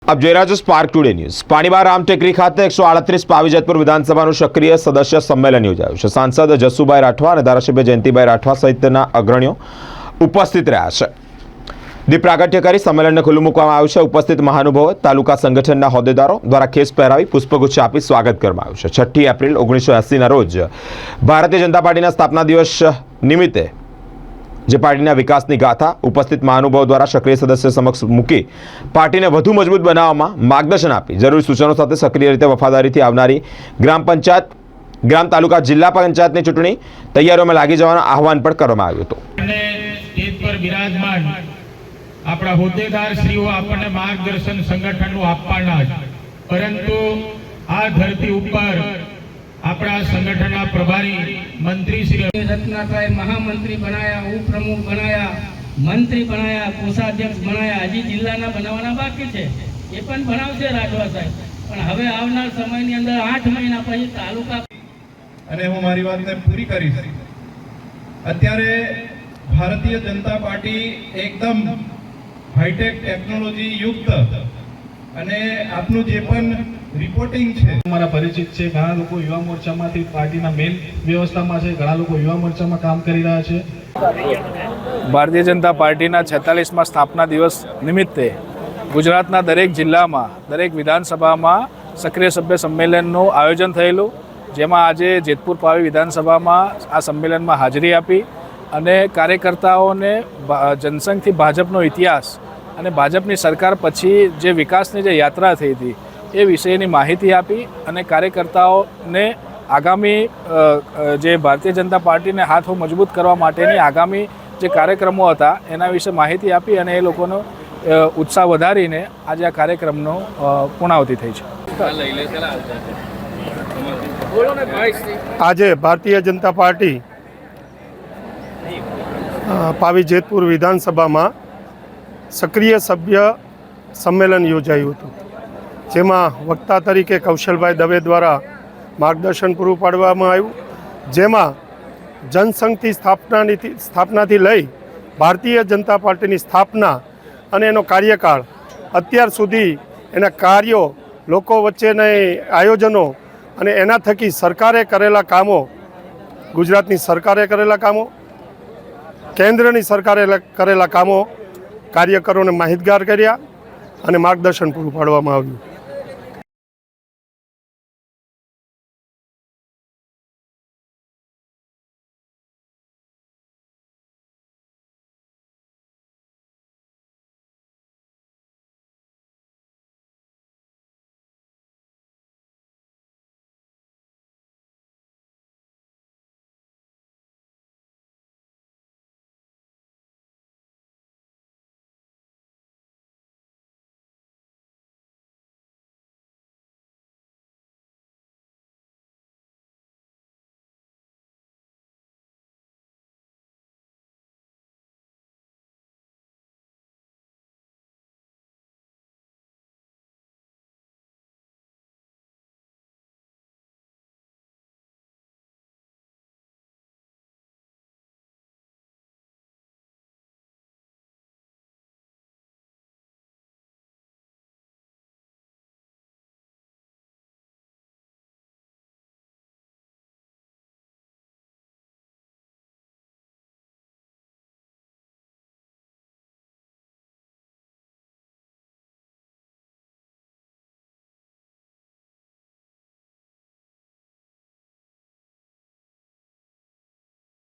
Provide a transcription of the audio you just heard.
अब જોઈ રહ્યા છો સ્પાર્ક ટુડે ન્યૂઝ। પાણીબાર રામટેકરી ખાતે 138 પાવી જેતપુર વિધાનસભાનું સક્રિય સદસ્ય સંમેલન યોજાયું છે। સાંસદ જસુભાઈ રાઠવા અને ધારાસભ્ય જયંતિભાઈ રાઠવા સહિતના અગ્રણીઓ ઉપસ્થિત રહ્યા છે। દીપ પ્રાગટ્ય કરી સંમેલનને ખુલ્લું મૂકવામાં આવ્યું છે। ઉપસ્થિત મહાનુભાવો તાલુકા સંગઠનના હોદ્દેદારો દ્વારા ખેસ પહેરાવી પુષ્પગુચ્છ આપી સ્વાગત કરવામાં આવ્યું છે। 6 એપ્રિલ 1980ના રોજ ભારતીય જનતા પાર્ટીના સ્થાપના દિવસ નિમિત્તે જે પાર્ટીના વિકાસની ગાથા ઉપસ્થિત મહાનુભાવો દ્વારા સક્રિય સદસ્ય સમક્ષ મૂકી પાર્ટીને વધુ મજબૂત બનાવવામાં માર્ગદર્શન આપી જરૂરી સૂચનો સાથે સક્રિય રીતે વફાદારીથી આવનારી ગ્રામ પંચાયત ગ્રામ તાલુકા જિલ્લા પંચાયતની ચૂંટણી તૈયારીઓમાં લાગી જવાનું આહવાન પણ કરવામાં આવ્યું હતું। સ્ટેજ પર બિરાજમાન આપણા હોદ્દેદાર શ્રીઓ આપણને માર્ગદર્શન સંગઠનનું આપવાના છે, પરંતુ આ ધરતી ઉપર अपना संगठन प्रभारी मंत्री श्री रत्नाकाय महामंत्री बनाया, उप प्रमुख बनाया, मंत्री बनाया, कोषाध्यक्ष बनाया। हजी जिल्लाना बनाववाना बाकी छे, ए पण बनावशे राठवा साहेब। पण हवे आवनार समयनी अंदर 8 महीना पछी तालुका अने हूँ मारी वातने पूरी करीश। अत्यारे भारतीय जनता पार्टी एकदम हाईटेक टेक्नोलॉजी युक्त अने आपनु जे पण रिपोर्टिंग छे हमारा परिचित छे। घणा लोको युवा मोर्चामांथी पार्टीना मेन व्यवस्थामां छे, घणा लोको युवा मोर्चामां काम करी रह्या छे। भारतीय जनता पार्टीना 46मा स्थापना दिवस निमित्ते गुजरातना दरेक जिल्लामां दरेक विधानसभामां सक्रिय सभ्य सम्मेलनનું आयोजन થયેલું, જેમાં આજે જેતપુર પાવી વિધાનસભામાં આ સંમેલનમાં હાજરી આપી અને કાર્યકર્તાઓને જનસંઘથી ભાજપનો ઇતિહાસ અને ભાજપની સરકાર પછી જે વિકાસની જે યાત્રા થઈ હતી એ વિષયની માહિતી આપી અને કાર્યકર્તાઓને આગામી જે ભારતીય જનતા પાર્ટીને હાથો મજબૂત કરવા માટેની આગામી જે કાર્યક્રમો હતા એના વિશે માહિતી આપી અને એ લોકોનો ઉત્સાહ વધારીને આજે આ કાર્યક્રમનો પૂર્ણાહુતિ થઈ છે। આજે ભારતીય જનતા પાર્ટી પાવી જેતપુર વિધાનસભામાં सक्रिय सभ्य सम्मेलन योजाયું હતું, જેમાં વક્તા તરીકે કૌશલભાઈ દવે દ્વારા માર્ગદર્શન પૂરું પાડવામાં આવ્યું, જેમાં જનસંઘથી સ્થાપનાથી લઈ ભારતીય જનતા પાર્ટીની સ્થાપના અને એનો કાર્યકાળ અત્યાર સુધી એના કાર્યો, લોકો વચ્ચેના આયોજનો અને એના થકી સરકારે કરેલા કામો, ગુજરાતની સરકારે કરેલા કામો, કેન્દ્રની સરકારે કરેલા કામો કાર્યકરોને માહિતગાર કર્યા અને માર્ગદર્શન પૂરું પાડવામાં આવ્યું।